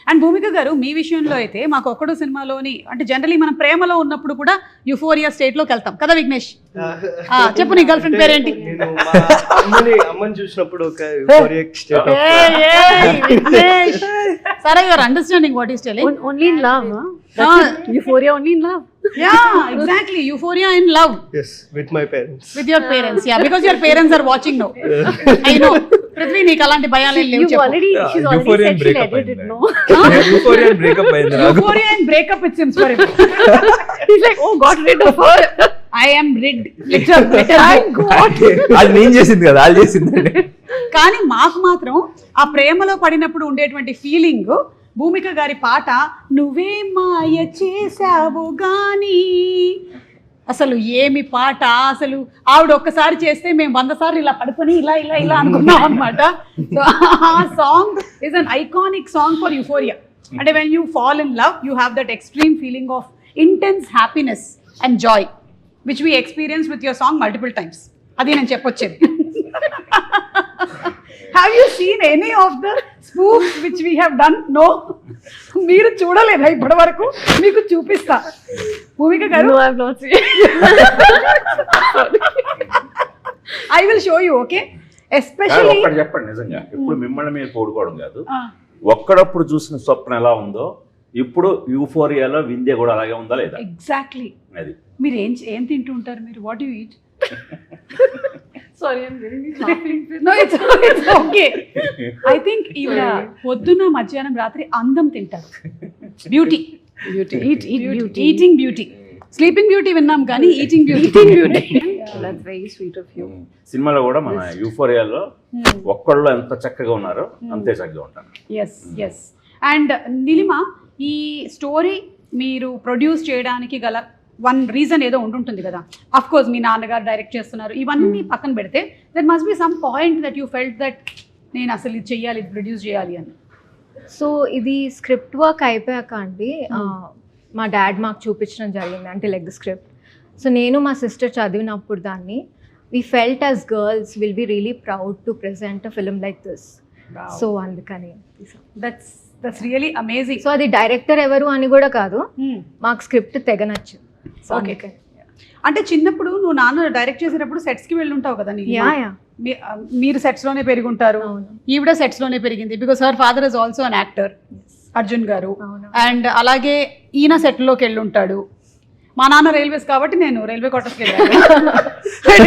And భూమిక గారు మీ విషయంలో అయితే మాకు ఒక్కడు సినిమాలోని అంటే జనరలీ మనం ప్రేమలో ఉన్నప్పుడు కూడా యూఫోరియా స్టేట్లోకి వెళ్తాం కదా విఘ్నేష్? చెప్పు నీ గర్ల్ ఫ్రెండ్ పేరేంటి? అమ్మని చూసినప్పుడు ఒక యూఫోరిక్ స్టేట్ విఘ్నేష్ సరే your understanding what is telling only in love euphoria only in love. Yeah, exactly. Euphoria in love. Yes, with my parents. With your parents, yeah, because your parents are watching now. I know. Prithvi, నీకు అలాంటి భయాలు లేవు చెప్పు. She's already said she let it know. Euphoria and breakup అయింది నాకు. Euphoria and breakup it seems for him. He's like, oh, got rid of her. I am rid. Literally. Thank God. అది నేను చేసింది కదా, వాళ్ళు చేసిందండి. కానీ మాకు మాత్రం ఆ ప్రేమలో పడినప్పుడు ఉండేటువంటి ఫీలింగ్ భూమిక గారి పాట నువ్వే మాయ చేసావు గాని అసలు ఏమి పాట అసలు ఆవిడ ఒక్కసారి చేస్తే మేము 100 సార్లు ఇలా పడుకొని ఇలా ఇలా ఇలా అనుకున్నాం అనమాట. సో ఆ song is an iconic song for euphoria. అంటే when you fall in love you have that extreme feeling of intense happiness and joy which we experience with your song multiple times. అది నేను చెప్పొచ్చేది. Have you seen any of the spoofs which we have done? No. మీరు చూడలేదా ఇప్పటి వరకు? మీకు చూపిస్తా. భూమిక గారు No, I have not seen. I will show you, okay? Especially ఒక్కటి చెప్పండి నిజంగా, ఇప్పుడు మిమ్మల్ని మీరు పోడుకోవడం కాదు, ఒక్కడప్పుడు చూసిన స్వప్నం ఎలా ఉందో ఇప్పుడు యూఫోరియాలో వింధ్య కూడా అలాగే ఉందా లేదా? ఎగ్జాక్ట్లీ. అది మీరు ఏం తింటూ ఉంటారు? మీరు what you eat? Sorry, I'm really laughing. No, it's okay. I think ఈవిడ పొద్దున మధ్యాహ్నం రాత్రి అందం తింటారు. Beauty eating beauty. Sleeping beauty విన్నాం కానీ eating beauty. That's very sweet of you. సినిమాలో కూడా మన యూఫోరియాలో ఒక్కళ్ళు ఎంత చక్కగా ఉన్నారో అంతే చక్కగా ఉంటాను. ఎస్. అండ్ నీలిమ, ఈ స్టోరీ మీరు ప్రొడ్యూస్ చేయడానికి గల వన్ రీజన్ ఏదో ఉంటుంటుంది కదా. అఫ్ కోర్స్ మీ నాన్నగారు డైరెక్ట్ చేస్తున్నారు, ఇవన్నీ పక్కన పెడితే that must be some point that you felt that నేను అసలు ఇది చెయ్యాలి, ఇది ప్రొడ్యూస్ చేయాలి అని. సో ఇది స్క్రిప్ట్ వర్క్ అయిపోయాక అండి మా డాడ్ మాకు చూపించడం జరిగింది, అంటే లైక్ ద స్క్రిప్ట్. సో నేను మా సిస్టర్ చదివినప్పుడు దాన్ని we felt as girls will be really proud to present a film like this. So అందుకని దట్స్ రియలీ అమేజింగ్. సో అది డైరెక్టర్ ఎవరు అని కూడా కాదు, మాకు స్క్రిప్ట్ తెగ నచ్చింది. ఓకే. అంటే చిన్నప్పుడు నువ్వు నాన్న డైరెక్ట్ చేసేటప్పుడు సెట్స్కి వెళ్ళి ఉంటావు కదా? మీరు సెట్స్లోనే పెరుగుంటారు, ఈవిడ సెట్స్లోనే పెరిగింది. Because her father is also an actor, Arjun గారు. అండ్ అలాగే ఈయన సెట్లోకి వెళ్ళి ఉంటాడు. మా నాన్న రైల్వేస్ కాబట్టి నేను రైల్వే క్వార్టర్స్కి వెళ్ళాను. I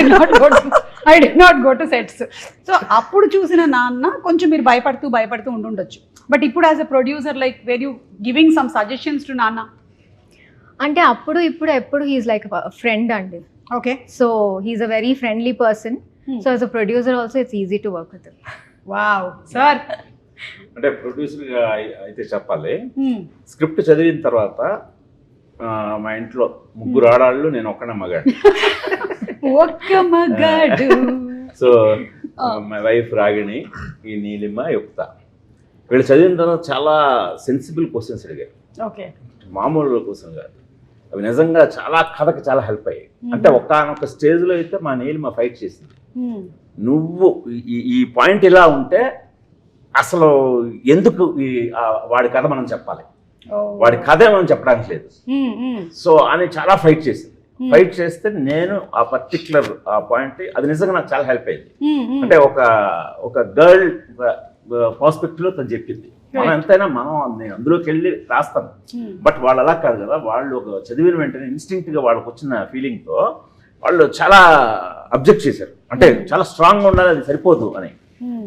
did not go to sets. So అప్పుడు చూసిన నాన్న కొంచెం మీరు భయపడుతూ ఉండుండొచ్చు. బట్ ఇప్పుడు as a producer like where you giving some suggestions to నాన్న? అంటే అప్పుడు ఎప్పుడు హీఈస్ లైక్ ఫ్రెండ్ అండి. Okay. So he's a very friendly person. So as a producer also it's easy to work with. Wow sir. అంటే ప్రొడ్యూసర్గా అయితే చెప్పాలి, script చదివిన తర్వాత మా ఇంట్లో 3 ఆడాళ్ళు, నేను ఒక్కనే మగాడు. సో మై వైఫ్ రాగిణి, ఈ నీలిమ, యుక్త, వీళ్ళు చదివిన తర్వాత చాలా సెన్సిబుల్ క్వశ్చన్స్ అడిగారు. ఓకే. మామూలు క్వశ్చన్ కాదు, అవి నిజంగా చాలా కథకి చాలా హెల్ప్ అయ్యాయి. అంటే ఒక్కనొక స్టేజ్లో అయితే మా నీలిమ ఫైట్ చేసింది, నువ్వు ఈ పాయింట్ ఇలా ఉంటే అసలు ఎందుకు వాడి కథ మనం చెప్పాలి, వాడి కథే మనం చెప్పడానికి లేదు. సో అని చాలా ఫైట్ చేసింది. ఫైట్ చేస్తే నేను ఆ పర్టిక్యులర్ ఆ పాయింట్ అది నిజంగా నాకు చాలా హెల్ప్ అయింది. అంటే ఒక గర్ల్ పర్స్పెక్టివ్ లో తను చెప్పింది. మనం ఎంతైనా నేను అందులోకి వెళ్ళి రాస్తాను, బట్ వాళ్ళు అలా కాదు కదా. వాళ్ళు ఒక చదివిన వెంటనే ఇన్స్టింక్ట్ గా వాళ్ళకి వచ్చిన ఫీలింగ్ తో వాళ్ళు చాలా అబ్జెక్ట్ చేశారు. అంటే చాలా స్ట్రాంగ్ గా ఉండాలి, అది సరిపోదు అని.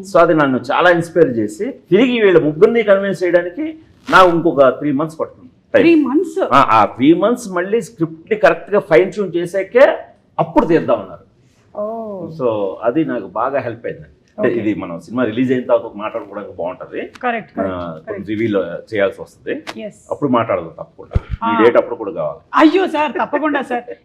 సో అది నన్ను చాలా ఇన్స్పైర్ చేసి తిరిగి వీళ్ళ ముగ్గురిని కన్విన్స్ చేయడానికి నాకు ఇంకొక 3 months పడుతుంది. 3 months? ఆ 3 months మళ్ళీ స్క్రిప్ట్ ని కరెక్ట్ గా ఫైన్ ట్యూన్ చేసాకే అప్పుడు తీద్దామన్నారు. సో అది నాకు బాగా హెల్ప్ అయింది. అంటే ఇది మనం సినిమా రిలీజ్ అయిన తర్వాత మాట్లాడుకోవడానికి బాగుంటది, రివీల్ చేయాల్సి వస్తుంది, అప్పుడు మాట్లాడదు తప్పకుండా. ఈ డేట్ అప్పుడు కూడా కావాలి. అయ్యో సార్, తప్పకుండా సార్.